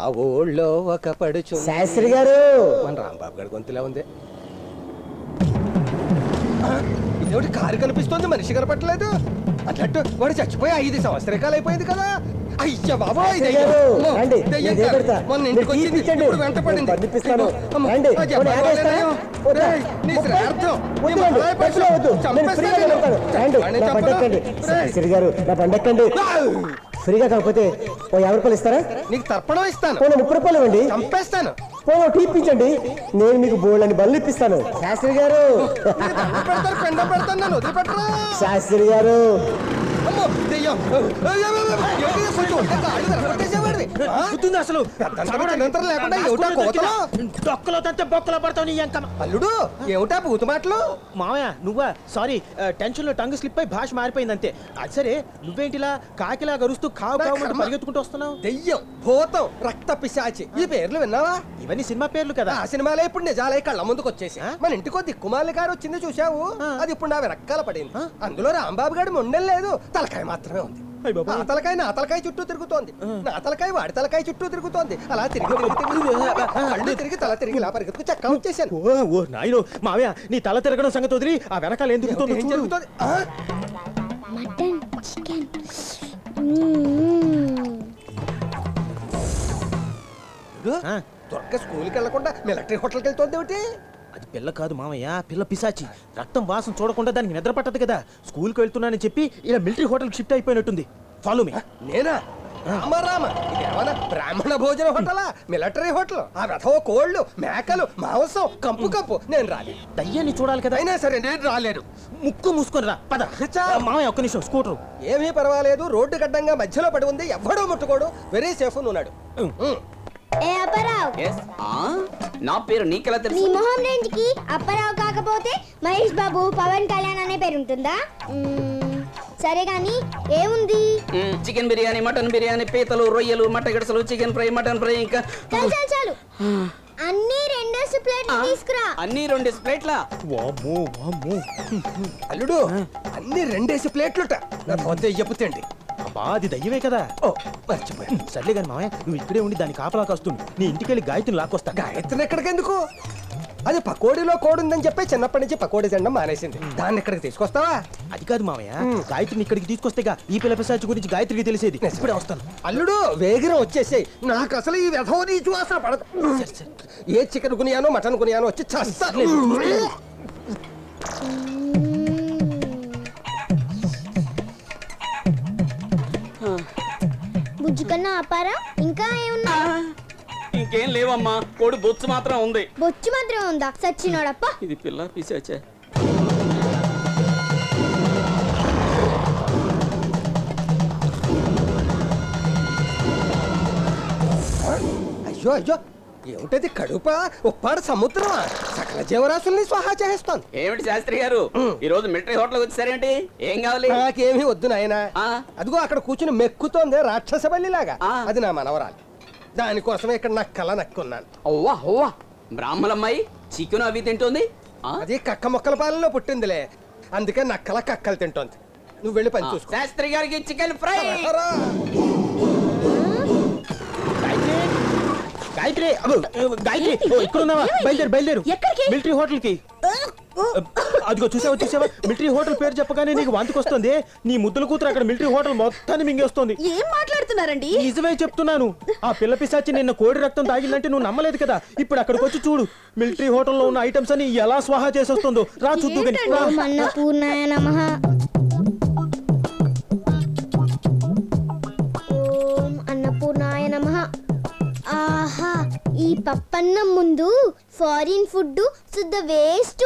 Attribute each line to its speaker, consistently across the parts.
Speaker 1: ఆ ఊళ్ళో ఒక పడుచు
Speaker 2: శాస్త్రి గారు
Speaker 1: మన రాంబాబు గారి గొంతులా ఉంది. ఇదేమిటి కారు కనిపిస్తోంది, మనిషి కనపట్టలేదు. అట్లట్టు వాడు చచ్చిపోయి 5 సంవత్సరాలు అయిపోయింది కదా. అయ్యా బాబోయ్, మొన్న ఇంటికి వచ్చింది, ఇప్పుడు వెంట పడింది.
Speaker 2: శాస్త్రి గారు నా బండెక్కండి. ఫ్రీగా కాకపోతే ఓ 50 రూపాయలు ఇస్తారా?
Speaker 1: నీకు తర్పణం ఇస్తాను.
Speaker 2: 30 రూపాయలు ఇవ్వండి.
Speaker 1: చంపేస్తాను.
Speaker 2: టీ ఇప్పించండి, నేను మీకు బోల్డ్ బళ్ళు ఇప్పిస్తాను. శాస్త్రి గారు శాస్త్రి గారు
Speaker 1: అసలు అల్లుడు ఏమిటా బూతు మాటలు?
Speaker 3: మామయ్య నువ్వా? సారీ, టెన్షన్ లో టంగ్ స్లిప్ అయి భాష మారిపోయింది అంతే. అది సరే, నువ్వేంటిలా కాకిలా గరుస్తూ కావు కావు పరిగెత్తుకుంటూ వస్తున్నావు?
Speaker 1: దెయ్యం, భూతం, రక్త పిశాచి ఈ పేర్లు విన్నావా?
Speaker 3: ఇవన్నీ సినిమా పేర్లు కదా.
Speaker 1: ఆ సినిమాలే ఇప్పుడు నిజాలై కళ్ళ ముందుకు వచ్చేసి మన ఇంటికో దిక్కుమాలి గారు వచ్చింది చూసావు, అది ఇప్పుడు నా వెనకాల పడింది. అందులో రాంబాబు గారి మొండెం లేదు, తలకాయ మాత్రమే ఉంది. ఆ తలకాయ నా తలకాయ చుట్టూ తిరుగుతోంది, నా తలకాయ వాడి తలకాయ చుట్టూ తిరుగుతోంది. అలా తిరిగి కళ్ళు తిరిగి తల తిరిగి ఇలా పరిగెత్తుకు చక్క వచ్చేసాను.
Speaker 3: ఓ నాయనో మావయ్య, నీ తల తిరగడం సంగతి వదిలి ఆ వెనకాల ఏం
Speaker 1: జరుగుతుంది?
Speaker 4: Mutton, chicken.
Speaker 1: దొరక స్కూల్కి వెళ్లకుండా మిలిటరీ హోటల్కి వెళ్తోంది ఏమిటి?
Speaker 3: అది పిల్ల కాదు మామయ్య, పిల్ల పిశాచి. రక్తం వాసన చూడకుండా దానికి నిద్ర పట్టదు కదా. స్కూల్కి వెళ్తున్నానని చెప్పి ఇలా మిలిటరీ హోటల్కి షిఫ్ట్ అయిపోయినట్టుంది. Follow me.
Speaker 1: నేనా? రామ ఇదేమన్నా బ్రాహ్మణ భోజన హోటలా, మిలిటరీ హోటల్? ఆ రథం కోళ్ళు, మేకలు, మాంసం, కంపు. నేను రాలేదు.
Speaker 3: దయ్యాన్ని చూడాలి కదా.
Speaker 1: అయినా సరే నేను రాలేను.
Speaker 3: ముక్కు మూసుకొని రా పద. మామయ్య ఒక్క నిమిషం, స్కూటర్.
Speaker 1: ఏమీ పర్వాలేదు, రోడ్డు గడ్డంగా మధ్యలో పడి ఉంది, ఎవ్వడూ ముట్టుకోడు. వెరీ సేఫ్ ఉన్నాడు.
Speaker 4: ఏ అప్పారావు,
Speaker 5: నా పేరు నీకెలా
Speaker 4: నీ
Speaker 5: తెలుసు?
Speaker 4: మొహం రేంజ్ కి అప్పారావు కాకపోతే మహేష్ బాబు, పవన్ కళ్యాణ్ అనే పేరు ఉంటుందా? సరే గాని ఏముంది?
Speaker 5: చికెన్ బిర్యానీ, మటన్ బిర్యానీ, పీతలు, రొయ్యలు, మట్టగడసలు, చికెన్ ఫ్రై, మటన్ ఫ్రై, ఇంకా
Speaker 4: చాలు అన్ని 2 ప్లేట్లు తీసుకురా.
Speaker 5: అన్ని 2 ప్లేట్లా?
Speaker 1: అల్లుడు అన్ని 2 ప్లేట్లుట. నా పొద్దు చెప్పుతండి.
Speaker 3: అబ్బా అది దయ్యమే కదా.
Speaker 1: ఓ మర్చిపోయా.
Speaker 3: సర్లే కానీ మామయ్య, నువ్వు ఇక్కడే ఉండి దాన్ని కాపలా కాస్తుంది. నీ ఇంటికి వెళ్ళి గాయత్రిని లాక్కొస్తా.
Speaker 1: గాయత్రిని ఎక్కడికెందుకు? అది పకోడీలో కోడుందని చెప్పి చిన్నప్పటి నుంచి పకోడీ తినడం మానేసింది. దాన్ని ఇక్కడికి తీసుకొస్తావా?
Speaker 3: అది కాదు మామయ్య, గాయత్రిని ఇక్కడికి తీసుకొస్తేగా ఈ పిల్ల పిశాచి గురించి గాయత్రికి తెలిసేది. ఇప్పుడే వస్తాను.
Speaker 1: అల్లుడు వేగిరం వచ్చేసాయి. నాకు అసలు ఈ వ్యధం నీచు అసలు పడదు. ఏ చికెన్ కొనియానో మటన్ కొనియానో వచ్చి చస్తాను.
Speaker 4: బుజ్జి కన్నా అప్పారా ఇంకా ఏమున్నా?
Speaker 5: ఇంకేం లేవమ్మా, కోడి బొచ్చు మాత్రం ఉంది.
Speaker 4: బొచ్చు మాత్రం ఉందా? సచ్చినోడప్ప.
Speaker 5: ఇది పిల్ల పిశాచే.
Speaker 1: అయ్యో ఏమిటది? కడుపా, ఉప్పాడు సముద్రమా? సకల జీవరాశుల్ని స్వాహా చేస్తాను.
Speaker 5: ఏమిటి శాస్త్రి గారు, ఈ రోజు మిలిటరీ హోటల్కి వచ్చారేంటి? ఏం కావాలి?
Speaker 1: నాకేమీ వద్దు నాయన. అదిగో అక్కడ కూర్చుని మెక్కుతోంది రాక్షస బల్లిలాగా, అది నా మనవరాలు. దానికోసమే ఇక్కడ నాకు కళ నక్కున్నాను.
Speaker 5: ఓవా బ్రాహ్మణమ్మాయి చికెన్ అవి తింటుంది.
Speaker 1: అది కక్క మొక్కల పాలనలో పుట్టిందిలే, అందుకే నక్కల కక్కలు తింటోంది. నువ్వు వెళ్ళి పని చూసుకో.
Speaker 5: శాస్త్రి గారికి చికెన్ ఫ్రై.
Speaker 3: గాయత్రి గాయత్రి ఇక్కడ ఉన్నావా? బయలుదేరు. మిలిటరీ హోటల్ కి. అదిగో చూసావా, మిలిటరీ హోటల్ పేరు చెప్పగానే నీకు వాంతికొస్తుంది. నీ ముద్దుల కూతురు అక్కడ మిలిటరీ హోటల్ మొత్తాన్ని మింగేస్తుంది.
Speaker 6: ఏం మాట్లాడుతున్నారండి?
Speaker 3: నిజమే చెప్తున్నాను. ఆ పిల్ల పిశాచి నిన్న కోడి రక్తం తాగిందంటే నువ్వు నమ్మలేదు కదా. ఇప్పుడు అక్కడికి వచ్చి చూడు, మిలిటరీ హోటల్లో ఉన్న ఐటమ్స్ అని ఎలా స్వాహా చేసేస్తుందో. రా చూద్దు.
Speaker 4: అన్నపూర్ణాయ నమః. ఓం అన్నపూర్ణాయ నమః. ఆహా, ఈ పప్పన్నం ముందు ఫారిన్ ఫుడ్ శుద్ధ వేస్ట్.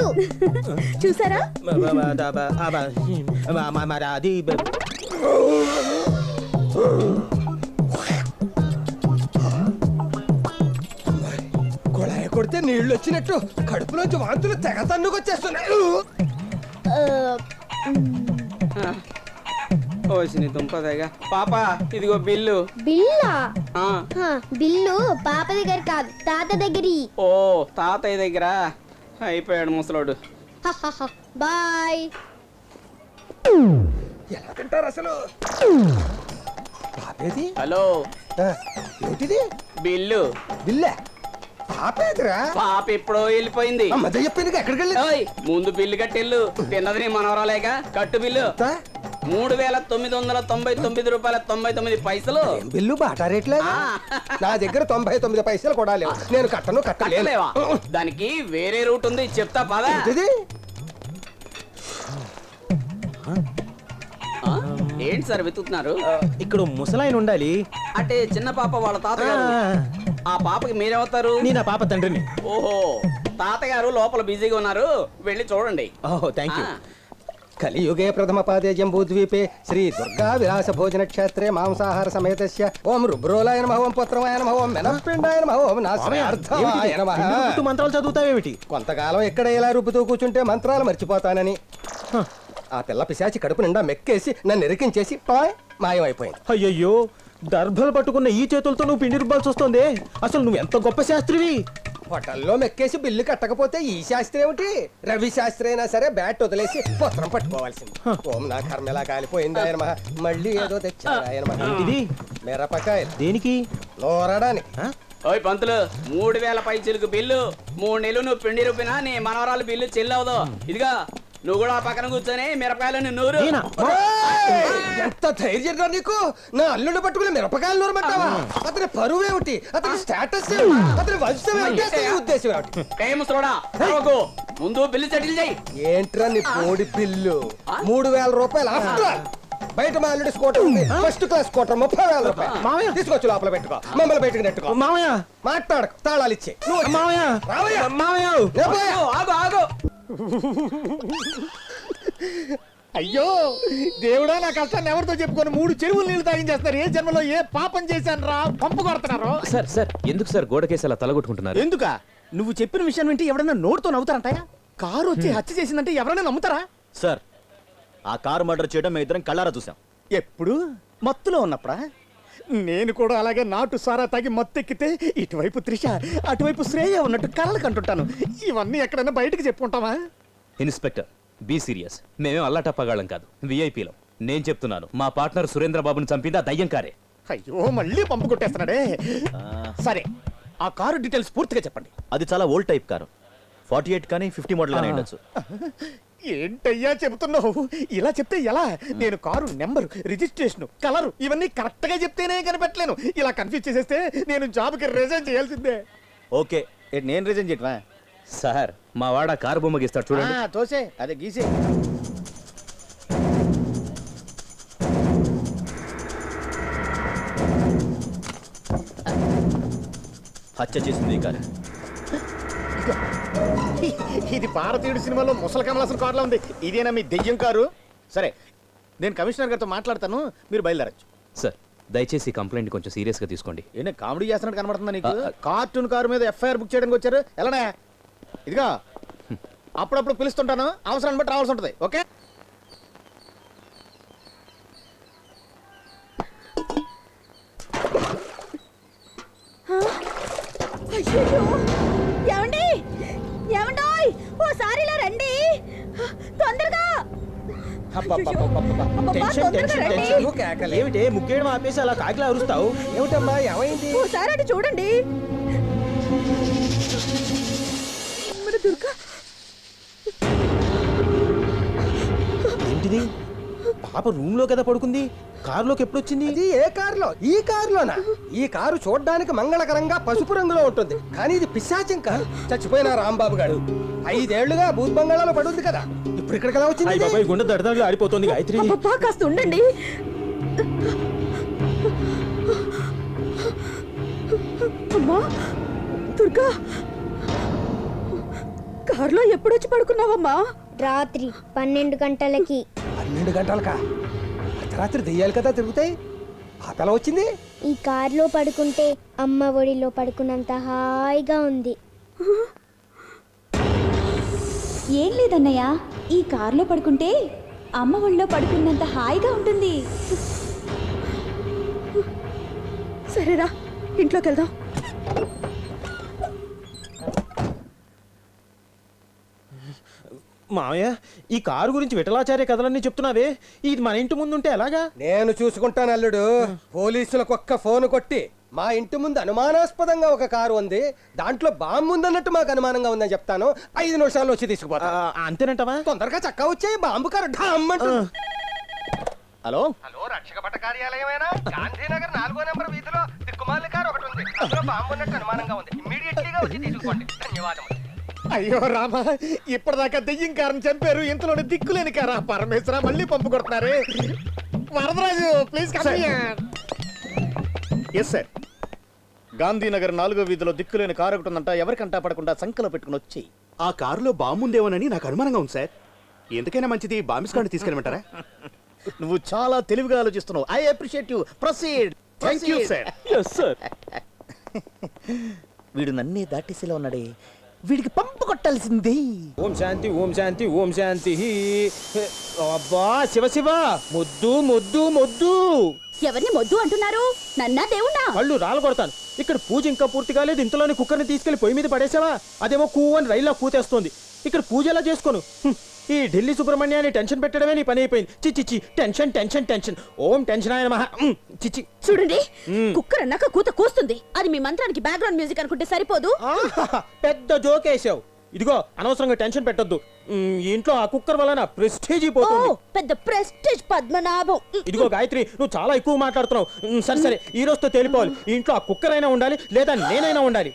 Speaker 6: చూసారా?
Speaker 3: అది
Speaker 1: కొళాయి కొడితే నీళ్లు వచ్చినట్టు కడుపులోంచి వాంతులు తెగ తన్నుకొచ్చేస్తున్నాయి.
Speaker 5: ఓసిని దుంపదేగా. పాప ఇదిగో బిల్లు.
Speaker 4: బిల్లా? బిల్లు పాప దగ్గర కాదు, తాత దగ్గర.
Speaker 5: ఓ తాతయ్య దగ్గర. అయిపోయాడు ముసలోడు.
Speaker 4: బాయ్.
Speaker 1: ఎలా తింటారు అసలు?
Speaker 5: హలో,
Speaker 1: ఏంటిది
Speaker 5: బిల్లు.
Speaker 1: బిల్లే పాపేదిరా
Speaker 5: పాప ఎప్పుడో వెళ్ళిపోయింది.
Speaker 1: మధ్య చెప్పింది ఎక్కడికి వెళ్ళి
Speaker 5: ఓయ్, ముందు బిల్లు కట్టెళ్ళు. తిన్నది నీ మనవరాలేక. కట్టు బిల్లు. 3,999 రూపాయల 99 పైసలు.
Speaker 1: బిల్లు బాటా రేట్లేదు
Speaker 5: ఆ.
Speaker 1: నా దగ్గర 99 పైసలు కూడా లేవు. నేను కట్టలేవా?
Speaker 5: కట్టలేవా? దానికి వేరే రూట్ ఉంది, చెప్తా పదా.
Speaker 1: ఏంటిది
Speaker 5: ఏంటి సార్ వెతుకుతున్నారు?
Speaker 3: ఇక్కడ ముసలాయన ఉండాలి.
Speaker 5: అంటే చిన్న పాప వాళ్ళ తాతగారు. ఆ పాపకి మీరేమవుతారు?
Speaker 3: నేను ఆ పాప తండ్రిని.
Speaker 5: ఓహో, తాతగారు లోపల బిజీగా ఉన్నారు, వెళ్ళి చూడండి.
Speaker 3: ఓహో, థ్యాంక్ యూ.
Speaker 5: ఆ.
Speaker 1: కలియుగే ప్రథమ పాదే జంబూద్వీపే శ్రీ దుర్గా విలాస భోజన క్షేత్రే మాంసాహార సమేతస్య ఓం రుబ్రోలాయ నమః ఓం పుత్రమాయ నమః ఓం మెనపిండాయ నమః ఓం నాశ్రయార్థమాయ నమః.
Speaker 3: ఏమిటి మంత్రాలు చదువుతావేమిటి?
Speaker 1: కొంతకాలం ఎక్కడ ఇలా రుబ్బుతూ కూర్చుంటే మంత్రాలు మర్చిపోతానని ఆ పిల్ల పిశాచి కడుపు నిండా మెక్కేసి నన్ను ఎరికించేసి టాయ్ మాయమైపోయింది.
Speaker 3: అయ్యయ్యో, దర్భలు పట్టుకున్న ఈ చేతులతో నువ్వు పిండి రుబ్బాల్సి వస్తుంది. అసలు నువ్వు ఎంత గొప్ప శాస్త్రివి.
Speaker 1: హోటల్లో మెక్కేసి బిల్లు కట్టకపోతే ఈ శాస్త్రి ఏమిటి? రవి శాస్త్రి అయినా సరే బ్యాట్ వదిలేసి పత్రం పట్టుకోవాల్సింది. ఓం నా కర్మ ఎలా కాలిపోయింది ఆయన మహా. మళ్ళీ ఏదో తెచ్చారు ఆయన మహా.
Speaker 3: ఇది
Speaker 1: మిరపకాయలు
Speaker 3: దేనికి?
Speaker 1: నోరడానికి.
Speaker 5: ఓయ్ పంతులు, 3,000 పైచీలకు బిల్లు. 3 నెలలు నువ్వు పిండి రూపినా నీ మనవరాలు బిల్లు చెల్లవదు. ఇదిగా నువ్వు కూడా పక్కన కూర్చొని మిరపకాయలు నూరు.
Speaker 3: నేనా?
Speaker 1: ఏయ్! ఎంత ధైర్యంగా నీకు? నా అల్లుడు పట్టుకుని మిరపకాయలు నూరమంటావా? అతని పరువు ఏమిటి? అతని స్టేటస్ ఏమిటి? అతని వంశం ఏమిటి? అతని ఉద్దేశం ఏమిటి?
Speaker 5: ఏ ముసలోడా, అరవకు. ముందు బిల్లు సెటిల్ చేయి.
Speaker 1: ఏంట్రా నీ పోడి బిల్లు? 3,000 రూపాయలు ఆఫ్టర్. బయట మా అల్లుడి స్కూటర్ ఉంది, ఫస్ట్ క్లాస్ స్కూటర్ 30,000 రూపాయలు.
Speaker 3: మామయ్య.
Speaker 1: తీసుకొచ్చి లోపల పెట్టుకో, మమ్మల్ని బయటకు నెట్టుకో.
Speaker 3: మామయ్య,
Speaker 1: మాట్లాడకు, తాళాలు ఇచ్చే.
Speaker 3: మామయ్య,
Speaker 1: రావయ్యా.
Speaker 3: మామయ్య.
Speaker 1: నేను పోయా.
Speaker 5: ఆగు ఆగు.
Speaker 7: అయ్యో దేవుడా, నా కష్టాన్ని ఎవరితో చెప్పుకొని 3 చెరువులు నీళ్లు తాగించేస్తారు. ఏ జన్మలో ఏ పాపం చేశాను రా, పంపు కొడుతున్నారు.
Speaker 8: సార్ సార్ ఎందుకు సార్ గోడకేసి అలా తలగొట్టుకుంటున్నారు?
Speaker 7: ఎందుకా? నువ్వు చెప్పిన విషయం వింటే ఎవడన్నా నోటితో నవ్వుతారంటాయా? కారు వచ్చి హత్య చేసిందంటే ఎవరైనా నమ్ముతారా?
Speaker 9: సార్, ఆ కారు మర్డర్ చేయడం మేము ఇద్దరం కళ్ళారా చూసాం.
Speaker 7: ఎప్పుడు మత్తులో ఉన్నప్పుడా? నేను కూడా అలాగే నాటు సారా తాగి మత్తెక్కితే ఇటువైపు త్రిష, అటువైపు శ్రేయ ఉన్నట్టు కలలు కంటుంటాను. ఇవన్నీ ఎక్కడైనా బయటకు చెప్పుకుంటావా?
Speaker 8: Inspector, be serious. మేమేం అల్లాటప్పగాళ్ళం కాదు, విఐపీలం. నేను చెప్తున్నాను, మా పార్ట్నర్ సురేంద్ర బాబుని చంపింది ఆ దయ్యం కారే.
Speaker 7: అయ్యో, మళ్ళీ పంపు కొట్టేస్తున్నాడే. సరే, ఆ కారు డీటెయిల్స్ పూర్తిగా చెప్పండి.
Speaker 9: అది చాలా ఓల్డ్ టైప్ కారు. 48 కానీ 50 మోడల్ కానీ ఉండొచ్చు.
Speaker 7: ఏంటయ్యా చెబుతున్నావు? ఇలా చెప్తే ఎలా? నేను కారు నెంబరు, రిజిస్ట్రేషన్, కలరు ఇవన్నీ కరెక్ట్ గా చెప్తేనే కనిపెట్టలేను. ఇలా కన్ఫ్యూజ్ చేసేస్తే నేను జాబ్కి రిజైన్ చేయాల్సిందే.
Speaker 9: ఓకే, నేను రిజైన్ చేయటమా?
Speaker 8: సార్, మా వాడ కారు బొమ్మ గీస్తాడు చూడండి.
Speaker 7: తోసే, అదే గీసే.
Speaker 9: హత్య చేసింది ఈ కారు.
Speaker 7: ఇది భారతీయుడు సినిమాలో ముసలి కమలాసన్ కారులో ఉంది. ఇదేనా మీ దెయ్యం కారు? సరే, నేను కమిషనర్ గారితో మాట్లాడతాను, మీరు బయలుదేరచ్చు.
Speaker 8: సార్, దయచేసి ఈ కంప్లైంట్ కొంచెం సీరియస్ గా తీసుకోండి.
Speaker 7: ఏనా కామెడీ చేస్తున్నట్టు కనబడుతుందా నీకు? కార్టూన్ కారు మీద ఎఫ్ఐఆర్ బుక్ చేయడానికి వచ్చారు ఎలానే? ఇదిగా అప్పుడప్పుడు పిలుస్తుంటాను, అవసరాన్ని బట్టి రావాల్సి ఉంటుంది. ఓకే.
Speaker 6: అయ్యయ్యో! ఏమండి? ఏమండోయ్? ఓసారి ఇలా రండి, తొందరగా.
Speaker 3: అబ్బబ్బబ్బబ్బబ్బబ్బ.
Speaker 6: అబ్బబ్బా,
Speaker 3: టెన్షన్,
Speaker 6: తొందరగా
Speaker 3: టెన్షన్,
Speaker 6: రండి.
Speaker 3: టెన్షన్.
Speaker 1: కేకలే.
Speaker 3: ఏమిటి ముగ్గేయడం ఆపేసి అలా కాకిలా అరుస్తావు?
Speaker 1: ఏమిటమ్మా ఏమైంది?
Speaker 6: ఓసారి అటు చూడండి. మన దుర్గా
Speaker 3: ఏంటిది? పాప రూమ్ లో కదా పడుకుంది, కారులోకి ఎప్పుడు వచ్చింది?
Speaker 1: ఇది ఏ కారులో? ఈ కారులోనా? ఈ కారు చూడడానికి మంగళకరంగా పసుపు రంగులో ఉంటుంది, కానీ ఇది పిశాచం కారు. చచ్చిపోయిన రాంబాబు గారు 5 ఏళ్లుగా భూత్ బంగాళాలో పడుంది కదా, ఇప్పుడు ఇక్కడికి ఎలా వచ్చింది?
Speaker 3: అయ్య బాబాయ్, గుండె దడదడలు ఆడిపోతుంది. గాయత్రి,
Speaker 6: అబ్బబ్బా, కాస్త ఉండండి. అమ్మా దుర్గా, కారులో ఎప్పుడొచ్చి పడుకున్నావమ్మా?
Speaker 4: రాత్రి 12 గంటలకి.
Speaker 1: 12 గంటలకా? అర్ధరాత్రి దెయ్యాలు కదా తిరుగుతాయి. పాప ఎలా వచ్చింది?
Speaker 4: ఈ కారులో పడుకుంటే అమ్మ ఒడిలో పడుకున్నంత హాయిగా ఉంది.
Speaker 10: ఏం లేదన్నయ్య, ఈ కారులో పడుకుంటే అమ్మ ఒళ్ళో పడుకున్నంత హాయిగా ఉంటుంది.
Speaker 6: సరేరా, ఇంట్లోకి వెళ్దాం.
Speaker 3: మామయ్య, ఈ కారు గురించి విఠలాచార్య కథలన్నీ చెప్తున్నావే, ఇది మన ఇంటి ముందు ఉంటే ఎలాగా?
Speaker 1: నేను చూసుకుంటాను అల్లుడు. పోలీసులకు ఒక్క ఫోన్ కొట్టి మా ఇంటి ముందు అనుమానాస్పదంగా ఒక కారు ఉంది, దాంట్లో బాంబు ఉందన్నట్టు మాకు అనుమానంగా ఉందని చెప్తాను. 5 నిమిషాల్లో వచ్చి తీసుకుపోతా.
Speaker 3: అంతేనంటవా?
Speaker 1: తొందరగా చక్కా వచ్చాయి, బాంబు కారు ఢమ్ అంటుంది.
Speaker 7: హలో
Speaker 1: హలో, రక్షక భట కార్యాలయమేనా? గాంధీనగర్ 4వ నెంబర్ వీధిలో దిక్కుమాలి కారు ఒకటి ఉంది, అందులో బాంబు ఉన్నట్టు అనుమానంగా ఉంది. ఇమ్మీడియట్లీగా వచ్చి తీసుకుపోండి. ధన్యవాదములు.
Speaker 7: అయ్యో రామా, ఇప్పటిదాకా దెయ్యం కారం చంపారు, ఇంతలోనే దిక్కులేని కారా. పరమేశ్వర మళ్ళీ పంపు కొడుతున్నారే. Varadaraju please come here. Yes sir. Gandhinagar 4వ వీధిలో దిక్కులేని కారు ఒకటి ఉందంట. ఎవరికంటా పడకుండా సంకలో పెట్టుకుని వచ్చి.
Speaker 3: ఆ కారులో బాంబు ఉందేమోనని నాకు అనుమానంగా ఉంది సార్. ఎందుకైనా మంచిది బాంబిస్కాండ్ తీసుకెళ్ళమంటారా?
Speaker 7: నువ్వు చాలా తెలివిగా ఆలోచిస్తున్నావు. I appreciate you. Proceed.
Speaker 3: Thank you sir.
Speaker 7: Yes sir. వీడు నన్నే దాటేసేలా ఉన్నాడే, వీడికి పంపు కొట్టాల్సిందే.
Speaker 3: ఓం శాంతి, ఓం శాంతి, ఓం శాంతి. అబ్బా శివ శివ, మొద్దు మొద్దు మొద్దు.
Speaker 6: ఎవరిని మొద్దు అంటున్నారు? నన్నా దేవుణ్ణా?
Speaker 3: కళ్ళు రాలు కొడతాను. ఇక్కడ పూజ ఇంకా పూర్తి కాలేదు, ఇంతలోనే కుక్కర్ని తీసుకెళ్లి పొయ్యి మీద పడేసావా? అదేమో కూ అని రైల్లో కూతేస్తోంది. ఇక్కడ పూజ ఎలా చేసుకోను? ఈ ఢిల్లీ సుబ్రహ్మణ్యాన్ని టెన్షన్ పెట్టడమే నీ పని అయిపోయింది. చిచ్చి టెన్షన్ టెన్షన్ టెన్షన్. ఓం టెన్షన్ ఆయన మహా. చిచ్చి
Speaker 6: చూడండి, కుక్కర్ అన్నాక కూత కూస్తుంది. అది మీ మంత్రానికి బ్యాక్గ్రౌండ్ మ్యూజిక్ అనుకుంటే సరిపోదు.
Speaker 3: పెద్ద జోకేసావు. ఇదిగో అనవసరంగా టెన్షన్ పెట్టొద్దు. ఈ ఇంట్లో ఆ కుక్కర్ వలన ప్రెస్టేజ్ పోతుంది.
Speaker 6: పెద్ద ప్రెస్టేజ్ పద్మనాభం.
Speaker 3: ఇదిగో గాయత్రి, నువ్వు చాలా ఎక్కువ మాట్లాడుతున్నావు. సరే సరే, ఈ రోజుతో తేలిపోవాలి. ఈ ఇంట్లో ఆ కుక్కర్ అయినా ఉండాలి, లేదా నేనైనా ఉండాలి.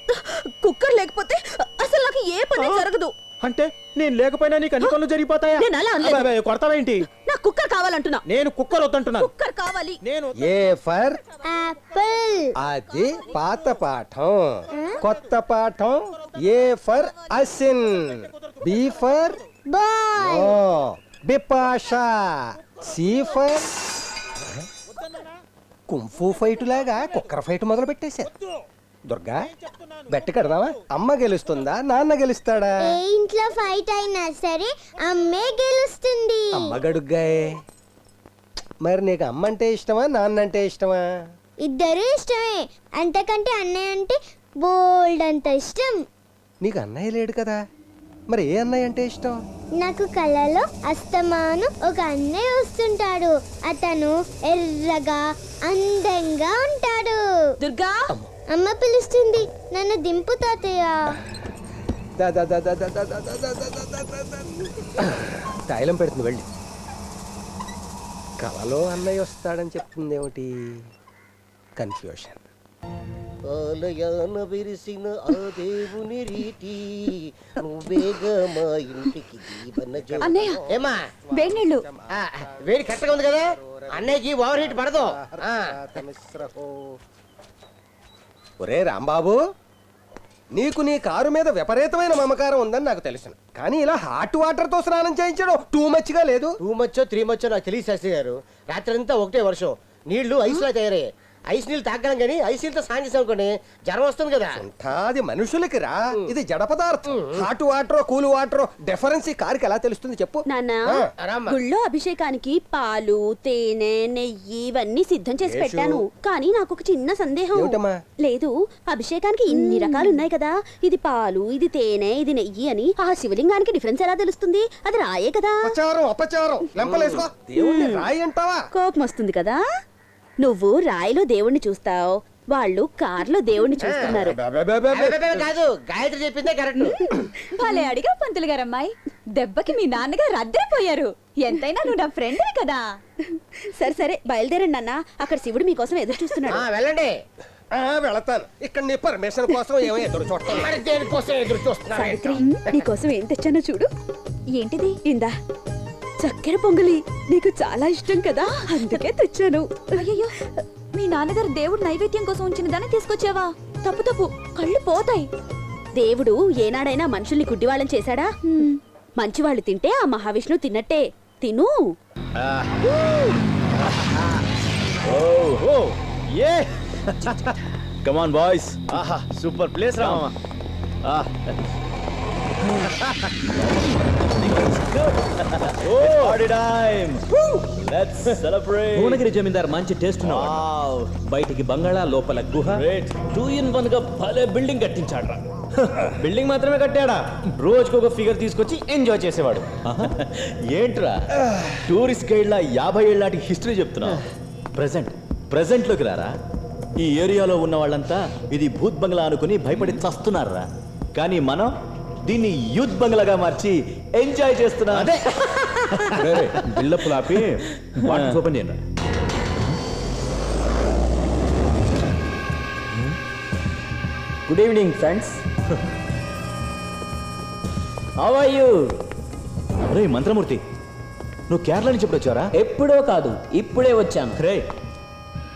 Speaker 6: కుక్కర్ లేకపోతే అసలు నాకు ఏ పని జరగదు.
Speaker 3: అంటే నేను లేకపోయినా నీకు అన్ని పనులు జరిగిపోతాయా?
Speaker 6: నేను అలా అనలేదు.
Speaker 3: అబ్బే, కొడతావేంటి?
Speaker 6: నాకు కుక్కర్ కావాలంటున్నా.
Speaker 3: నేను కుక్కర్ వద్దంటున్నాను.
Speaker 6: కుక్కర్ కావాలి.
Speaker 3: నేను
Speaker 1: ఏ ఫర్
Speaker 4: యాపిల్.
Speaker 1: అది పాత పాఠం. కొత్త పాఠం. A for Asin, B for
Speaker 4: boy.
Speaker 1: Bipasha, C for kung fu fight లాగా కుక్కర్ ఫైట్ మొదలు పెట్టేశారు. దుర్గా, బెట్ట కడదామా? అమ్మ గెలుస్తుందా, నాన్న గెలుస్తాడా?
Speaker 4: ఏ ఇంట్లో ఫైట్ అయినా సరే అమ్మే గెలుస్తుంది.
Speaker 1: అమ్మ గడుగ్గాయే. మరి నీకు అమ్మ అంటే ఇష్టమా, నాన్న అంటే ఇష్టమా?
Speaker 4: ఇద్దరు ఇష్టమే. అంతకంటే అన్నయ్య అంటే బోల్డ్ అంత ఇష్టం.
Speaker 1: నీకు అన్నయ్య లేడు కదా, మరి ఏ అన్నయ్య అంటే ఇష్టం?
Speaker 4: నాకు కళ్ళలో అస్తమాను ఒక అన్నయ్య వస్తుంటాడు. అతను ఎర్రగా అందంగా ఉంటాడు.
Speaker 6: దుర్గా,
Speaker 4: అమ్మ పిలుస్తుంది, నన్ను దింపు తాతయ్య.
Speaker 1: తైలం పెడుతుంది, వెళ్ళి. కలలో అన్నయ్య వస్తాడని చెప్తుంది ఏమిటి? కన్ఫ్యూషన్. విరిసిన ఆ దేవుని రీతి నువ్వేగా మా ఇంటికి
Speaker 6: అన్నయ్య,
Speaker 7: ఏమా
Speaker 6: వేడి నీళ్ళు.
Speaker 7: వేడి కరెక్ట్గా ఉంది కదా, అన్నయ్యకి ఓవర్ హీట్ పడదు.
Speaker 1: ఒరే రాంబాబు, నీకు నీ కారు మీద విపరీతమైన మమకారం ఉందని నాకు తెలుసు, కానీ ఇలా హాట్ వాటర్ తో స్నానం చేయించడం టూ మచ్ గా లేదు?
Speaker 7: 2 మచ్చో 3 మచ్చో నాకు తెలియదు శాస్త్రి గారు. రాత్రంతా ఒకటే వర్షం, నీళ్లు ఐస్లా తయారయ్యాయి. ఐస్ నీళ్ళు తాగలం కానీ ఐస్ నీళ్ళతో స్నానం చేసాం అనుకోండి జ్వరం వస్తుంది కదా.
Speaker 1: అది మనుషులకి రా, ఇది జడ పదార్థం. Hot water cool water difference ఈ కారుకి ఎలా తెలుస్తుంది చెప్పు?
Speaker 6: నాన్న, గుళ్ళో అభిషేకానికి పాలు, తేనె, నెయ్యి ఇవన్నీ సిద్ధం చేసి పెట్టాను. కానీ నాకు ఒక చిన్న సందేహం.
Speaker 1: ఏమిటమ్మా?
Speaker 6: లేదు, అభిషేకానికి ఇన్ని రకాలు ఉన్నాయి కదా, ఇది పాలు, ఇది తేనె, ఇది నెయ్యి అని ఆ శివలింగానికి డిఫరెన్స్ ఎలా తెలుస్తుంది? అది రాయే కదా.
Speaker 1: అపచారం లెంపలేసుకో. దేవుణ్ణి రాయి అంటావా?
Speaker 6: కోపం వస్తుంది కదా. నువ్వు రాయిలో దేవుణ్ణి చూస్తావు, వాళ్ళు కార్లో దేవుణ్ణి చూస్తున్నారు.
Speaker 7: కాదు, గాయత్రి చెప్పిందే కరెక్ట్.
Speaker 10: భలే అడిగా పంతులు గారమ్మాయి. దెబ్బకి మీ నాన్నగారు అద్దరిపోయారు. ఎంతైనా నువ్వు నా ఫ్రెండ్ కదా.
Speaker 6: సరే సరే, బయలుదేరండి నాన్న, అక్కడ శివుడు మీకోసం ఎదురు చూస్తున్నాడు.
Speaker 7: వెళ్ళండి.
Speaker 1: వెళతాను. ఇక్కడ నీ పర్మిషన్ కోసం ఏమో ఎదురు చూస్తాను.
Speaker 7: దేనికోసం ఎదురు చూస్తున్నారు?
Speaker 6: సావిత్రి, నీకోసం ఏం తెచ్చానో చూడు.
Speaker 10: ఏంటిది?
Speaker 6: ఇందా చక్కెర పొంగలి, నీకు చాలా ఇష్టం కదా, అందుకే తెచ్చాను.
Speaker 10: అయ్యో, మీ నాన్నగారు దేవుడు నైవేద్యం కోసం ఉంచిన దాన్ని తీసుకొచ్చావా? తప్పు తప్పు, కళ్ళు పోతాయి.
Speaker 6: దేవుడు ఏనాడైనా మనుషుల్ని గుడ్డివాళ్ళని చేశాడా? మంచివాళ్ళు తింటే ఆ మహావిష్ణు తిన్నట్టే. తిను.
Speaker 9: Come on boys. ఆహా, సూపర్ ప్లేస్ రా మామ.
Speaker 8: భువనగిరి జమీందార్ మంచి టేస్ట్ బయటికి బంగాళా, లోపల గుహ. 2 in 1 గా భలే బిల్డింగ్ కట్టించాడు.
Speaker 9: బిల్డింగ్ మాత్రమే కట్టాడా, రోజుకు ఒక ఫిగర్ తీసుకొచ్చి ఎంజాయ్ చేసేవాడు. ఏంట్రా టూరిస్ట్ గైడ్ లా 50 ఏళ్ళ హిస్టరీ చెప్తున్నా. ప్రెసెంట్ లోకి రారా. ఈ ఏరియాలో ఉన్న వాళ్ళంతా ఇది భూత్ బంగ్లా అనుకుని భయపడి చస్తున్నారా, కానీ మనం దీన్ని యూత్ బంగ్లాగా మార్చి ఎంజాయ్ చేస్తున్నాం. అదే
Speaker 8: బిల్డప్ లాపి ఓపెన్ చేయండి.
Speaker 9: Good evening friends. How are you? అరే మంత్రమూర్తి, నువ్వు కేరళ నుంచి ఎప్పుడు వచ్చారా?
Speaker 11: ఎప్పుడో కాదు, ఇప్పుడే వచ్చాను.
Speaker 8: రే,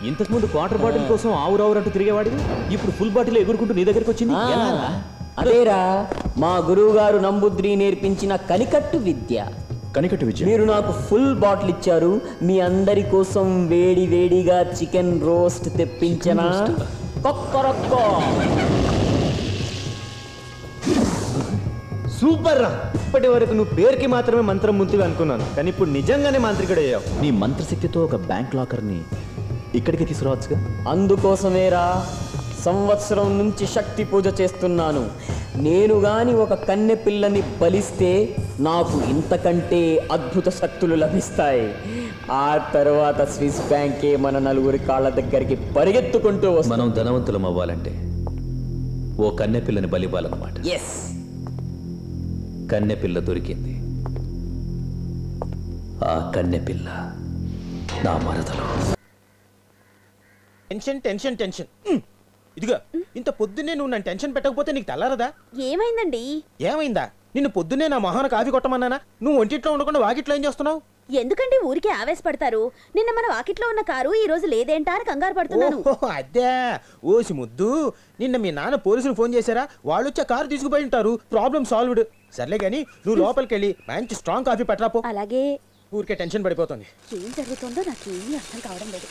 Speaker 8: ఇంతకుముందు క్వార్టర్ బాటిల్ కోసం ఆవురావురంటూ తిరిగేవాడివి, ఇప్పుడు ఫుల్ బాటిల్ ఎగురుకుంటూ నీ దగ్గరికి వచ్చింది.
Speaker 11: ఆ, అదేరా మా గురువు గారు నంబుద్రి నేర్పించిన కనికట్టు విద్య.
Speaker 9: కనికట్టు విద్య?
Speaker 11: మీరు నాకు ఫుల్ బాటిల్ ఇచ్చారు, మీ అందరి కోసం వేడి వేడిగా చికెన్ రోస్ట్ తెప్పించనా? కొక్కరొక్కో.
Speaker 3: సూపర్ రా. ఇప్పటి వరకు నువ్వు పేరుకి మాత్రమే మంత్రం ముంతివి అనుకున్నాను, కానీ ఇప్పుడు నిజంగానే మాంత్రికుడు అయ్యావు.
Speaker 9: నీ మంత్రశక్తితో ఒక బ్యాంక్ లాకర్ని ఇక్కడికి తీసుకురావచ్చుగా.
Speaker 11: అందుకోసమేరా సంవత్సరం నుంచి శక్తి పూజ చేస్తున్నాను. నేను గాని ఒక కన్నె పిల్లని బలిస్తే నాకు ఇంతకంటే అద్భుత శక్తులు లభిస్తాయి. ఆ తర్వాత స్విస్ బ్యాంకే మన నలుగురి కాళ్ళ దగ్గరికి పరిగెత్తుకుంటూ వస్తాం.
Speaker 8: మనం ధనవంతులం అవ్వాలంటే ఓ కన్నెపిల్లని బలివ్వాలన్నమాట.
Speaker 11: ఎస్,
Speaker 8: కన్నెపిల్ల దొరికింది. ఆ కన్నెపిల్ల నా మరదలు.
Speaker 3: Tension tension tension. ఇదిగా ఇంత పొద్దున్నే నువ్వు నన్ను టెన్షన్ పెట్టకపోతే నీకు తెల్లారదా?
Speaker 6: ఏమైందండి?
Speaker 3: ఏమైందా? నిన్ను పొద్దున్నే నా మొహాన కాఫీ కొట్టమన్నానా? నువ్వు ఒంటిట్లో ఉండకుండా వాకిట్లో ఏం చేస్తున్నావు?
Speaker 6: ఎందుకండి ఊరికే ఆవేశపడతారు? నిన్న మన వాకిట్లో ఉన్న కారు ఈ రోజు లేదేంటా అని కంగారు పడుతున్నాను.
Speaker 3: ఓహో, అదే. ఓసి ముద్దు, నిన్న మీ నాన్న పోలీసులు ఫోన్ చేశారా? వాళ్ళు వచ్చి ఆ కారు తీసుకుపోయి ఉంటారు. Problem solved. సర్లే కానీ నువ్వు లోపలికి వెళ్ళి మంచి స్ట్రాంగ్ కాఫీ పట్టరాపో.
Speaker 6: అలాగే.
Speaker 3: ఊరికే టెన్షన్ పడిపోతుంది.
Speaker 6: ఏం జరుగుతుందో నాకేమీ అర్థం కావడం లేదు.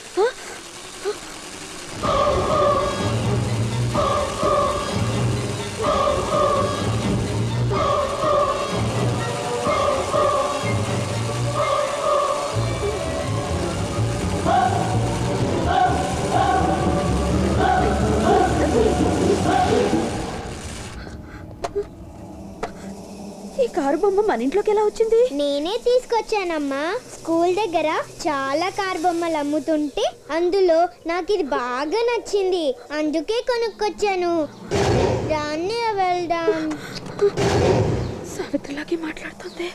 Speaker 6: ఈ కారు బొమ్మ మన ఇంట్లోకి ఎలా వచ్చింది?
Speaker 4: నేనే తీసుకొచ్చానమ్మా. స్కూల్ దగ్గర చాలా కార్ బొమ్మలు అమ్ముతుంటే అందులో నాకు ఇది బాగా నచ్చింది, అందుకే కొనుక్కొచ్చాను. దాన్ని వెళ్దాం.
Speaker 6: సావిత్రిలాగే మాట్లాడుతుంది.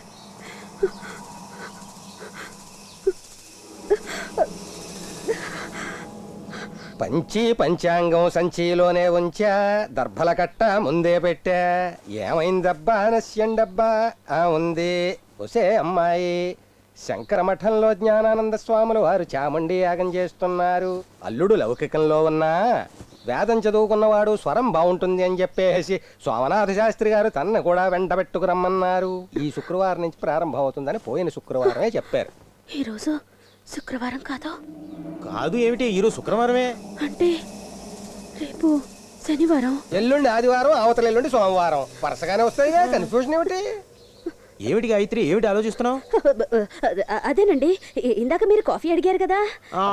Speaker 1: పంచి పంచాంగం సంచిలోనే ఉంచా, దర్భల కట్ట ముందే పెట్టా. ఏమైందబ్బా నశ్యండబ్బా? ఉంది. ఒసే అమ్మాయి, శంకర మఠంలో జ్ఞానానంద స్వాములు వారు చాముండి యాగం చేస్తున్నారు. అల్లుడు లౌకికంలో ఉన్నా వేదం చదువుకున్నవాడు స్వరం బాగుంటుంది అని చెప్పేసి సోమనాథ శాస్త్రి గారు తనను కూడా వెంట పెట్టుకురమ్మన్నారు. ఈ శుక్రవారం నుంచి ప్రారంభం అవుతుందని పోయిన శుక్రవారమే చెప్పారు.
Speaker 6: ఈరోజు శుక్రవారం కాదు?
Speaker 3: కాదు ఏమిటి, ఈరోజు శుక్రవారమే.
Speaker 6: అంటే రేపు శనివారం,
Speaker 1: ఎల్లుండి ఆదివారం, అవతల ఎల్లుండి సోమవారం. వరుసగానే వస్తాయిగా, కన్ఫ్యూజన్ ఏమిటి?
Speaker 3: ఏమిటి గాయత్రి, ఏమిటి ఆలోచిస్తున్నావు?
Speaker 6: అదేనండి, ఇందాక మీరు కాఫీ అడిగారు కదా.
Speaker 1: ఆ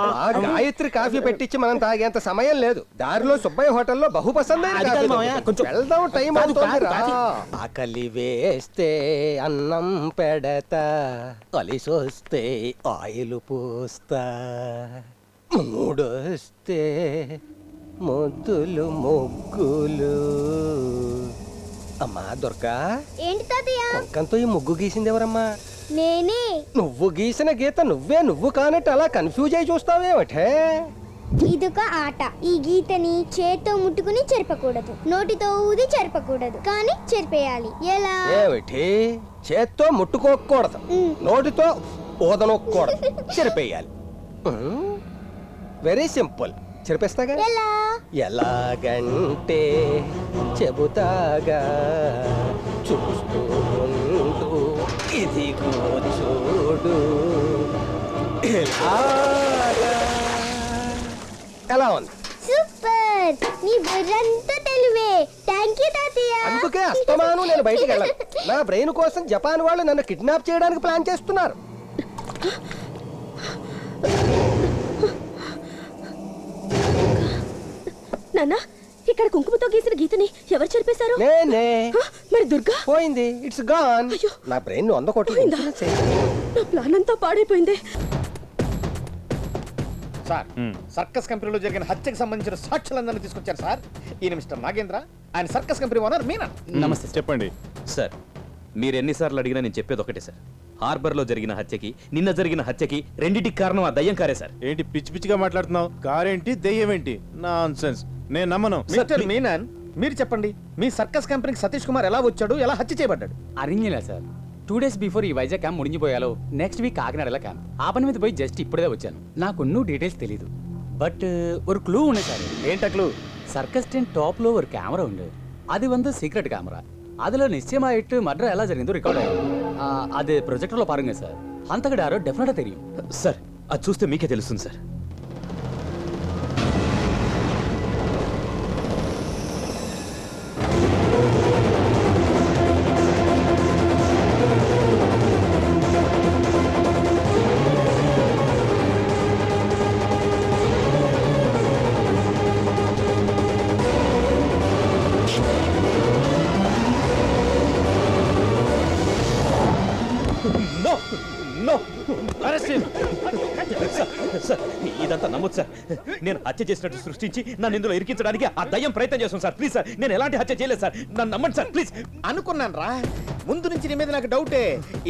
Speaker 1: గాయత్రి కాఫీ పెట్టించి మనం తాగేంత సమయం లేదు. దారిలో సుబ్బయ్య హోటల్లో బహుపసందైన
Speaker 3: అది
Speaker 1: కాఫీ
Speaker 3: కాదు మావయ్య,
Speaker 1: దొరుకుతుంది.
Speaker 3: కొంచెం
Speaker 1: వెళ్దాం, టైం
Speaker 3: కాదు,
Speaker 1: అవుతోంది రా.
Speaker 3: కాదు.
Speaker 1: ఆకలి వేస్తే అన్నం పెడతా, కలిసొస్తే ఆయిల్ పూస్తా, మూడొస్తే ముద్దులు ముగ్గులు. అమ్మా దుర్గా,
Speaker 4: ఏంటి తాతయ్య?
Speaker 1: కొంకంతో ఈ ముగ్గు గీసింది ఎవరమ్మా?
Speaker 4: నేనే.
Speaker 1: నువ్వు గీసిన గీత నువ్వు కానట్టు అలా కన్ఫ్యూజ్ అయి చూస్తావేమిటే?
Speaker 4: ఇదొక ఆట. ఈ గీతని చేత్తో ముట్టుకుని చెరపకూడదు, నోటితో ఊది చెరపకూడదు, కానీ చెరిపేయాలి. ఎలా?
Speaker 1: ఏమిటి? చేత్తో ముట్టుకోకూడదు, నోటితో ఊదనొక్కూడదు, చెరిపేయాలి. Very simple. చెరిపేస్తాగా?
Speaker 4: ఎలా?
Speaker 1: ఎలాగంటే చెబుతాగా, చూస్తూ ఉండు, ఇదిగో చూడు. ఎలా ఉంది?
Speaker 4: సూపర్! నీ బుర్రంతా తెలివే. థాంక్యూ తాతయ్య.
Speaker 1: అందుకే అస్తమాను నేను బయటికి వెళ్ళను. నా బ్రెయిన్ కోసం జపాన్ వాళ్ళు నన్ను కిడ్నాప్ చేయడానికి ప్లాన్ చేస్తున్నారు.
Speaker 6: నాన్న, ఇక్కడ కుంకుమతో గీసిన గీతని ఎవరు చెరిపేశారు?
Speaker 1: నేనే.
Speaker 6: మరి దుర్గా?
Speaker 1: పోయింది, ఇట్స్ గాన్. నా బ్రెయిన్ 100 కోట్లు.
Speaker 6: నా ప్లాన్ అంతా పాడైపోయింది.
Speaker 7: సార్ సర్కస్ కంపెనీలో జరిగిన హత్యకు సంబంధించిన సాక్ష్యాలందరినీ తీసుకొచ్చారు సార్. ఈయన మిస్టర్ నాగేంద్ర, ఆయన సర్కస్ కంపెనీ ఓనర్ మీనా.
Speaker 8: నమస్తే. చెప్పండి సార్. మీరు ఎన్నిసార్లు అడిగినా నేను చెప్పేది ఒకటే సార్. హార్బర్ లో జరిగిన హత్యకి నిన్న జరిగిన హత్యకి రెండింటికి కారణం ఆ దయ్యం కారే సార్.
Speaker 3: ఏంటి పిచ్చి పిచ్చిగా మాట్లాడుతున్నావు? కారేంటి దెయ్యం ఏంటి? నాన్సెన్స్, నేను నమ్మను.
Speaker 7: మిస్టర్ మీనన్, మీరు చెప్పండి, మీ సర్కస్ కంపెనీకి సతీష్ కుమార్ ఎలా వచ్చాడు, ఎలా హత్య చేయబడ్డాడు?
Speaker 5: అరింగిలా సార్. 2 days బిఫోర్ ఈ వైజాగ్ క్యాంప్ ముడిగిపోయాలో నెక్స్ట్ వీక్ కాకినాడలో క్యాంప్. ఆ పని మీద పోయి జస్ట్ ఇప్పుడే వచ్చాను. నాకు இன்னும் డీటెయిల్స్ తెలీదు. బట్ ஒரு க்ளூ ఉంది సార్.
Speaker 7: ఏంట క్లూ?
Speaker 5: சர்க்கஸ் டென்ட் டாப்ல ஒரு கேமரா உண்டு. அது வந்து சீக்ரெட் கேமரா. அதுல நிச்சயமாயிட்டு மர்டர் ఎలా జరిగిందో రికార్డ్ అయ్యింది. అది ప్రొజెక్టర్లో పారుంగ సార్. అంతకడ యారో డెఫినెట్గా తెలియం
Speaker 8: సార్. అది చూస్తే మీకే తెలుస్తుంది సార్. సార్, ఇదంతా నమ్మొచ్చు సార్. నేను హత్య చేసినట్టు సృష్టించి నన్ను ఇందులో ఇరికించడానికి ఆ దయ్యం ప్రయత్నం చేస్తాను సార్. ప్లీజ్ సార్, నేను ఎలాంటి హత్య చేయలేదు సార్. నన్ను నమ్మండి సార్, ప్లీజ్.
Speaker 7: అనుకున్నాను రా, ముందు నుంచి నీ మీద నాకు డౌటే.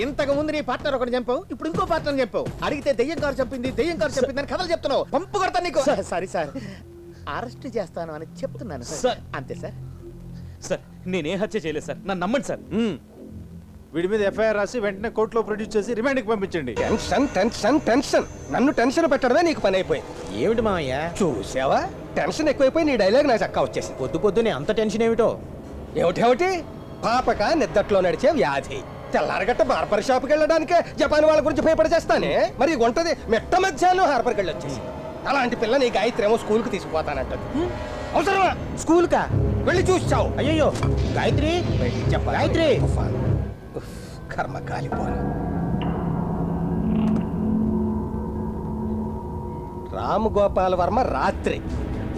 Speaker 7: ఇంతకు ముందు నీ పార్ట్నర్ ఒకటి చంపావు, ఇప్పుడు ఇంకో పార్ట్నర్ చంపావు. అడిగితే దెయ్యం కారు చెప్పింది, దెయ్యం కారు చెప్పింది అని కథలు చెప్తున్నావు. పంపు కొడతాను నీకు. సారీ సార్, అరెస్ట్ చేస్తాను అని చెప్తున్నాను సార్. అంతే సార్.
Speaker 8: సార్, నేనే హత్య చేయలేదు సార్. నన్ను నమ్మండి సార్.
Speaker 3: వీడి మీద ఎఫ్ఐఆర్ రాసి వెంటనే కోర్టులో ప్రొడ్యూస్ చేసి రిమాండ్కి పంపించండి.
Speaker 1: టెన్షన్ టెన్షన్ టెన్షన్, నన్ను టెన్షన్ పెట్టడమే నీకు పని అయిపోయింది.
Speaker 3: ఏమిటి మామయ్య?
Speaker 1: చూసావా, టెన్షన్ ఎక్కువైపోయి నీ డైలాగ్ నాకు చక్కా వచ్చేసి.
Speaker 3: పొద్దు పొద్దునే అంత టెన్షన్ ఏమిటో?
Speaker 1: ఏమిటి పాపక నిద్దట్లో నడిచే వ్యాధి. తెల్లారగట్ట బార్బర్ షాప్కి వెళ్ళడానికే జపాన్ వాళ్ళ గురించి భయపడి చేస్తానే. మరి గుంటది మెట్ట మధ్యాహ్నం హార్బర్కి వెళ్ళి వచ్చేసి. అలాంటి పిల్ల నీ గాయత్రి ఏమో స్కూల్కి తీసుకుపోతానంటది. అవసరమా?
Speaker 3: స్కూల్ కా
Speaker 1: వెళ్ళి చూసావు?
Speaker 3: అయ్యో గాయత్రి, గాయత్రి.
Speaker 1: కర్మ కాలిపోను. రామ్ గోపాల్ వర్మ రాత్రి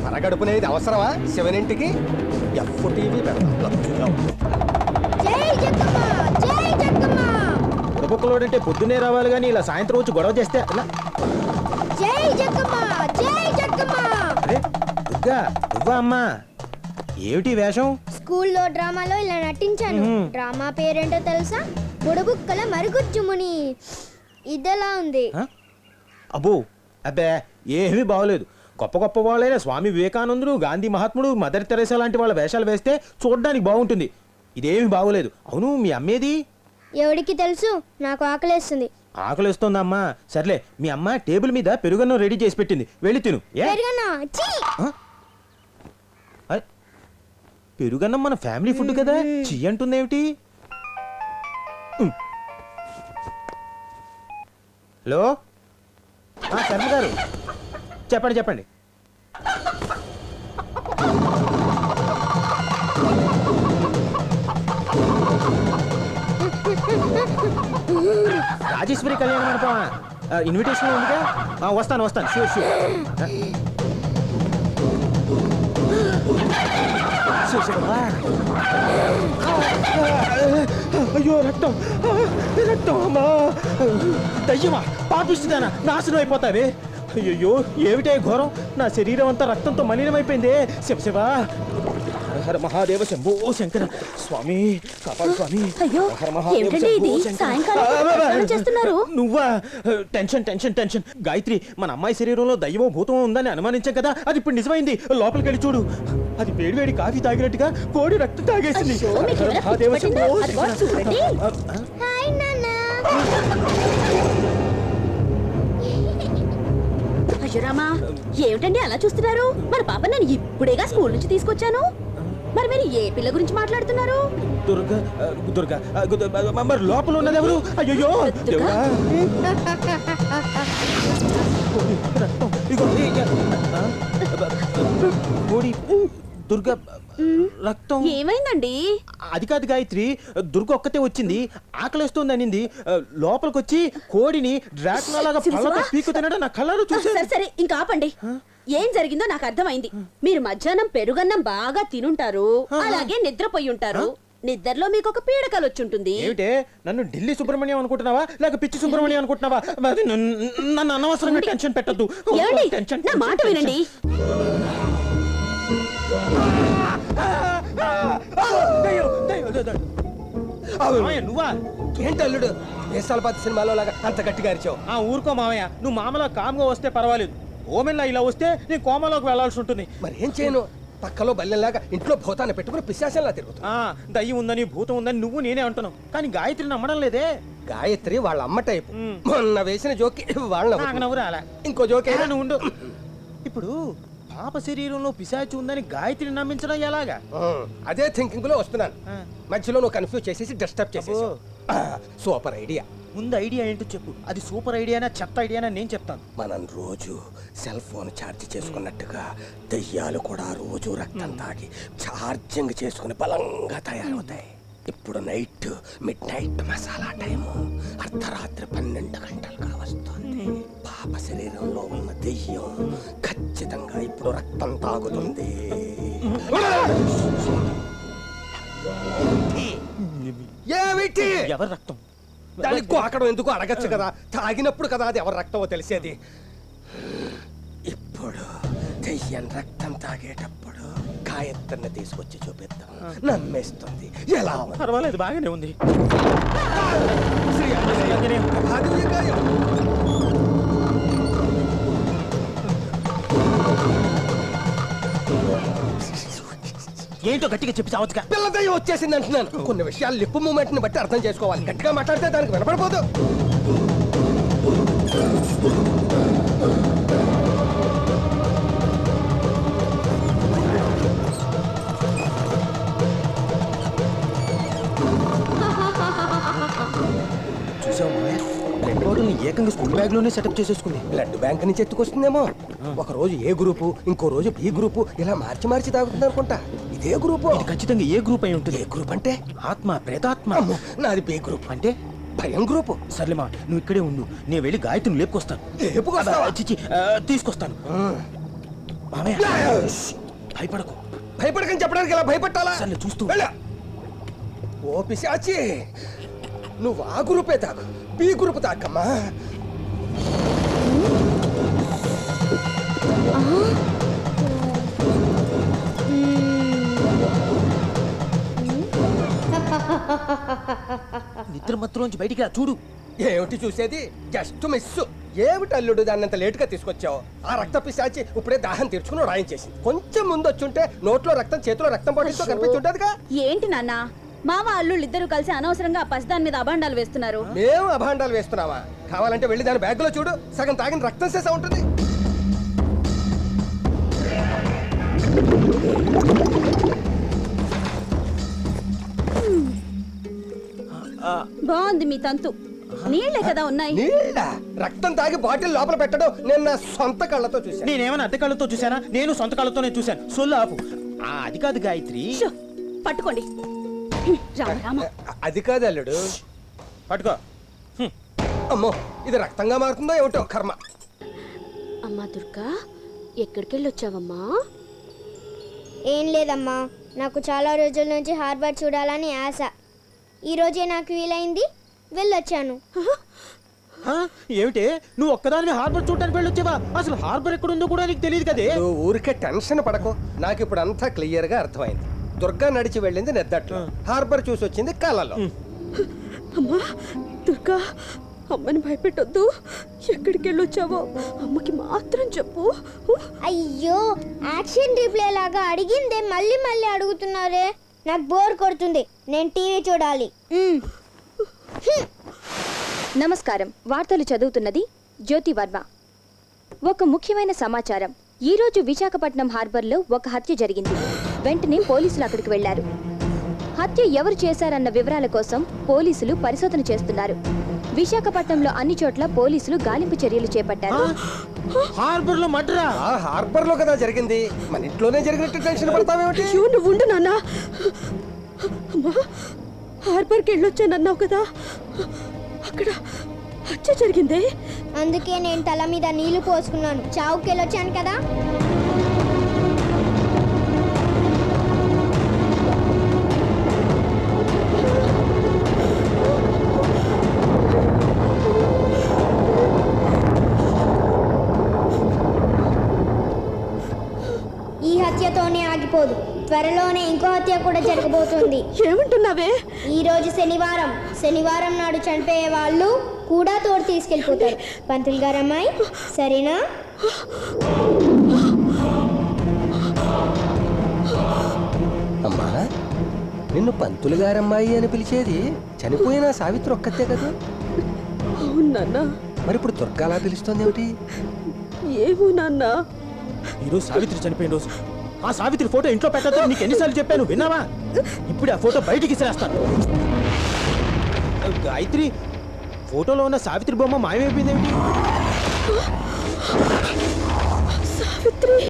Speaker 1: పరగడుపునేది అవసరమా? శివనింటికి ఎఫ్టీవీ
Speaker 3: బుక్కలోడంటే పొద్దునే రావాలి కానీ ఇలా సాయంత్రం వచ్చి గొడవ చేస్తే ఎలా? అరే దుర్గా, నువ్వా అమ్మా? ఏమిటి వేషం?
Speaker 4: స్కూల్లో డ్రామాలో ఇలా నటించాను. డ్రామా పేరేంటో తెలుసా? బుడబుక్కల మరుగుజ్జుముని. ఇదెలా ఉంది?
Speaker 3: అబ్బో, అబ్బే, ఏమీ బాగోలేదు. గొప్ప గొప్ప వాళ్ళైన స్వామి వివేకానందుడు, గాంధీ మహాత్ముడు, మదర్ తెరేసా లాంటి వాళ్ళ వేషాలు వేస్తే చూడడానికి బాగుంటుంది. ఇదేమి బాగోలేదు. అవును, మీ అమ్మేది?
Speaker 4: ఎవడికి తెలుసు, నాకు ఆకలేస్తుంది.
Speaker 3: ఆకలిస్తోందమ్మా. సర్లే, మీ అమ్మ టేబుల్ మీద పెరుగన్నం రెడీ చేసి పెట్టింది, వెళ్ళి తిను. పెరుగన్నం మన ఫ్యామిలీ ఫుడ్ కదా, చెయ్యి అంటుందేమిటి? హలో శర్మ గారు, చెప్పండి చెప్పండి. రాజేశ్వరి కళ్యాణ మండపమా? ఇన్విటేషన్ ఉందిగా. వస్తాను వస్తాను, షూర్ షూర్. అయ్యో రక్తం, రక్తం అమ్మా. దయ్యమా, పాపిస్తుందానా, నాశనం అయిపోతావే. అయ్యో ఏమిటే ఘోరం, నా శరీరం అంతా రక్తంతో మలినమైపోయిందే. శివ శివ, హర మహాదేవ శంభో శంకర. స్వామి కాపాడు స్వామి.
Speaker 6: అయ్యో, ఏమిటండి ఇది? సాయంకాలం చేస్తున్నారు?
Speaker 3: నువ్వా? Tension tension tension. గాయత్రి, మన అమ్మాయి శరీరంలో దయ్యమో భూతమో ఉందని అనుమానించాం కదా, అది ఇప్పుడు నిజమైంది. లోపలికి వెళ్ళి చూడు. అది వేడివేడి కాఫీ తాగినట్టుగా కోడి రక్తం తాగేసింది. మహాదేవ శంభో శంకర.
Speaker 4: హాయ్ నాన్న.
Speaker 6: అయ్యరామా, ఏమిటండి అలా చూస్తున్నారు? మన పాప నేను ఇప్పుడేగా స్కూల్ నుంచి తీసుకొచ్చాను. మరి మీరు ఏ పిల్ల గురించి మాట్లాడుతున్నారు?
Speaker 3: దుర్గా, దుర్గా, మరి లోపల ఉన్నది ఎవరు? అయ్యో దుర్గా, రక్తం
Speaker 6: ఏమైందండి?
Speaker 3: అది కాదు గాయత్రి, దుర్గ ఒక్కతే వచ్చింది, ఆకలిస్తోంది అనింది. లోపలికి వచ్చి కోడిని డ్రాకులాగా పళ్ళతో పీకు తినడం నా కళ్ళలో చూసాను.
Speaker 6: సరే సరే, ఇంకా ఆపండి. ఏం జరిగిందో నాకు అర్థమైంది. మీరు మధ్యాహ్నం పెరుగన్నం బాగా తినుంటారు, అలాగే నిద్రపోయి ఉంటారు. నిద్రలో మీకు ఒక పీడకలు వచ్చుంటుంది.
Speaker 3: ఏమిటే నన్ను ఢిల్లీ సుబ్రహ్మణ్యం అనుకుంటున్నావా లేక పిచ్చి సుబ్రహ్మణ్యం అనుకుంటున్నావా? అది నన్ను అనవసరంగా టెన్షన్ పెట్టద్దు.
Speaker 6: ఏమండి? నా మాట వినండి.
Speaker 3: నువ్వా?
Speaker 1: ఏంటి అల్లుడు దేశాలపాతి సినిమాలో లాగా అంత గట్టిగా అరిచావు?
Speaker 3: ఊరుకో మామయ్య, నువ్వు మామలా కామ్గా వస్తే పర్వాలేదు. ఓమెన్లా ఇలా వస్తే నేను కోమలోకి వెళ్లాల్సి ఉంటుంది.
Speaker 1: మరి ఏం చేయను? పక్కలో బల్లెంలాగా ఇంట్లో భూతాన్ని పెట్టుకుని పిశాచంలా తిరుగుతుంది.
Speaker 3: దయ్యం ఉందని భూతం ఉందని నువ్వు నేనే అంటున్నావు, కానీ గాయత్రి నమ్మడం లేదే.
Speaker 1: గాయత్రి వాళ్ళ అమ్మ టైపు. మొన్న వేసిన జోకి వాళ్ళ
Speaker 3: నవ్వురాలా.
Speaker 1: ఇంకో జోకి
Speaker 3: నువ్వు ఉండు. ఇప్పుడు పాప శరీరంలో పిశాచి ఉందని గాయత్రిని నమ్మించడం ఎలాగా?
Speaker 1: అదే థింకింగ్ లో వస్తున్నాను. మధ్యలో నువ్వు కన్ఫ్యూజ్ చేసేసి డిస్టర్బ్ చేసేసి. Super idea.
Speaker 3: ముందు ఐడియా ఏంటో చెప్పు. అది సూపర్ ఐడియానా చెత్త ఐడియానా నేను చెప్తాను.
Speaker 1: మనం రోజు సెల్ ఫోన్ ఛార్జ్ చేసుకున్నట్టుగా దెయ్యాలు కూడా రోజు రక్తం తాగి ఛార్జింగ్ చేసుకుని బలంగా తయారవుతాయి. ఇప్పుడు మిడ్ నైట్ మసాలా టైము అర్ధరాత్రి 12 గంటలుగా వస్తుంది. పాప శరీరంలో ఉన్న దెయ్యం ఖచ్చితంగా ఇప్పుడు రక్తం తాగుతుంది. ఏమిటి?
Speaker 3: ఎవరి రక్తం?
Speaker 1: దానికి గోకడం ఎందుకు అడగచ్చు కదా. తాగినప్పుడు కదా అది ఎవరి రక్తమో తెలిసేది. ఇప్పుడు దెయ్యం రక్తం తాగేటప్పుడు గాయత్రిని తీసుకొచ్చి చూపిద్దాం. నమ్మేస్తుంది. ఎలా ఉంది?
Speaker 3: పర్వాలేదు, బాగానే ఉంది. ఏంటో గట్టిగా చెప్పి చావచ్చుగా.
Speaker 1: పిల్ల దయ్యం వచ్చేసింది అంటున్నాను. కొన్ని విషయాలు లిప్ మూమెంట్ ని బట్టి అర్థం చేసుకోవాలి. గట్టిగా మాట్లాడితే దానికి వినపడిపోదు.
Speaker 3: చూసావు బ్లడ్ బాటిల్ని ఏకంగా స్కూల్ బ్యాగ్ లోనే సెటప్ చేసేసుకుంది.
Speaker 1: బ్లడ్ బ్యాంక్ నుంచి ఎత్తుకొస్తుందేమో. ఒక రోజు ఏ గ్రూపు, ఇంకో రోజు బి గ్రూపు, ఇలా మార్చి మార్చి తాగుతుంది అనుకుంటా. ఇదే గ్రూపు.
Speaker 3: ఇది ఖచ్చితంగా ఏ గ్రూప్ అయి ఉంటుంది.
Speaker 1: ఏ గ్రూప్ అంటే?
Speaker 3: ఆత్మ, ప్రేతాత్మ.
Speaker 1: నాది బి గ్రూప్.
Speaker 3: అంటే
Speaker 1: భయం గ్రూపు.
Speaker 3: సర్లేమా, నువ్వు ఇక్కడే ఉండు, నేను వెళ్ళి గాయత్రిని లేపుకొస్తాను. తీసుకొస్తాను. మామయ్య, భయపడకు.
Speaker 1: భయపడకని చెప్పడానికి ఇలా భయపట్టాలా?
Speaker 3: సర్లే, చూస్తూ
Speaker 1: ఓ పిశాచి, నువ్వు ఆ గ్రూపే తాగు, బి గ్రూప్ తాకమ్మా.
Speaker 3: నిద్ర మత్తులోంచి బయటికి రా, చూడు.
Speaker 1: ఏమిటి చూసేది? Just miss. ఏమిటి అల్లుడు దాన్ని అంత లేటుగా తీసుకొచ్చావు? ఆ రక్త పిశాచి ఇప్పుడే దాహం తీర్చుకుని రాయించేసింది. కొంచెం ముందు వచ్చుంటే నోట్లో రక్తం, చేతిలో రక్తం పడితో కనిపించుంటదిగా.
Speaker 6: ఏంటి నాన్న, మామ అల్లుళ్ళు ఇద్దరు కలిసి అనవసరంగా ఆ పసిదాని మీద అభాండాలు వేస్తున్నారు.
Speaker 1: మేము అభాండాలు వేస్తున్నావా? కావాలంటే వెళ్ళి దాని బ్యాగ్ లో చూడు, సగం తాగిన రక్తం చేసా ఉంటుంది.
Speaker 6: బాగుంది మీ తంతు. నీళ్లే కదా ఉన్నాయి.
Speaker 1: నీళ్ళ రక్తం తాగి బాటిల్ లోపల పెట్టడం నేను నా సొంత కళ్ళతో చూశాను.
Speaker 3: నేనేమైనా అద్దె కళ్ళతో చూసానా? నేను సొంత కళ్ళతోనే చూశాను. సొల్లు ఆపు. అది కాదు గాయత్రి.
Speaker 6: పట్టుకోండి.
Speaker 1: అది కాదు అల్లుడు.
Speaker 3: పట్టుకో.
Speaker 1: అమ్మో, ఇది రక్తంగా మారుతుందో ఏమిటో కర్మ.
Speaker 6: అమ్మా దుర్గా, ఎక్కడికి వెళ్ళొచ్చావమ్మా?
Speaker 4: ఏం లేదమ్మా, నాకు చాలా రోజుల నుంచి హార్బర్ చూడాలని ఆశ. ఈ రోజే నాకు వీలైంది, వెళ్ళొచ్చాను.
Speaker 3: ఏమిటి, నువ్వు ఒక్కదాని హార్బర్ చూడడానికి వెళ్ళొచ్చావా? అసలు హార్బర్ ఎక్కడుందో కూడా నీకు తెలియదు కదే.
Speaker 1: ఊరికే టెన్షన్ పడకు. నాకు ఇప్పుడు అంతా క్లియర్ గా అర్థమైంది. దుర్గా నడిచి వెళ్ళింది నెద్దట్లో, హార్బర్ చూసి వచ్చింది కళ్ళలో.
Speaker 6: అమ్మా దుర్గా, అమ్మని భయపెట్టొద్దు. ఎక్కడికి వెళ్ళొచ్చావో అమ్మకి మాత్రం చెప్పు.
Speaker 4: అయ్యో, యాక్షన్ రీప్లే లాగా అడిగిందే మళ్ళీ మళ్ళీ అడుగుతున్నారే. నాకు బోర్ కొడుతుంది, నేను టీవీ చూడాలి.
Speaker 12: నమస్కారం, వార్తలు చదువుతున్నది జ్యోతి వర్మ. ఒక ముఖ్యమైన సమాచారం. ఈ రోజు విశాఖపట్నం హార్బర్లో ఒక హత్య జరిగింది. వెంటనే పోలీసులు అక్కడికి వెళ్లారు. హత్య ఎవరు చేశారన్న వివరాల కోసం పోలీసులు పరిశోధన చేస్తున్నారు. విశాఖపట్నంలో అన్ని చోట్ల పోలీసులు గాలింపు చర్యలు చేపట్టారు.
Speaker 3: హార్బర్ లో మడ్రా?
Speaker 1: హార్బర్ లో కదా జరిగింది, మన ఇంట్లోనే జరిగినట్టు టెన్షన్ పడతావేమిటి?
Speaker 6: నువ్వు ఉండు నాన్న. అమ్మా, హార్బర్కి వెళ్ళొచ్చానన్నావు కదా, అక్కడ హత్య జరిగిందే.
Speaker 4: అందుకే నేను తల మీద నీళ్లు పోసుకున్నాను. చావుకి వెళ్ళొచ్చాను కదా. కూడా జరగబోతోంది.
Speaker 6: ఏమంటున్నావే?
Speaker 4: ఈ రోజు శనివారం నాడు చనిపోయే వాళ్ళు కూడా తోడు తీసుకెళ్ళిపోతారు. పంతులు గారు అమ్మాయి సరేనా?
Speaker 1: అమ్మా, నిన్ను పంతులు గారమ్మాయి అని పిలిచేది చనిపోయిన సావిత్రి ఒక్కతే కదా?
Speaker 6: అవును నాన్న.
Speaker 1: మరి ఇప్పుడు దుర్గా అలా పిలుస్తోంది ఏమిటి?
Speaker 6: ఏమో నాన్న.
Speaker 3: ఈరోజు సావిత్రి చనిపోయిన రోజు. ఆ సావిత్రి ఫోటో ఇంట్లో పెట్టద్దని నీకు ఎన్నిసార్లు చెప్పాను, విన్నావా? ఇప్పుడు ఆ ఫోటో బయటికి ఇసిరేస్తాను. గాయత్రి, ఫోటోలో ఉన్న సావిత్రి బొమ్మ మాయమైపోయింది ఏమిటి?
Speaker 6: సావిత్రి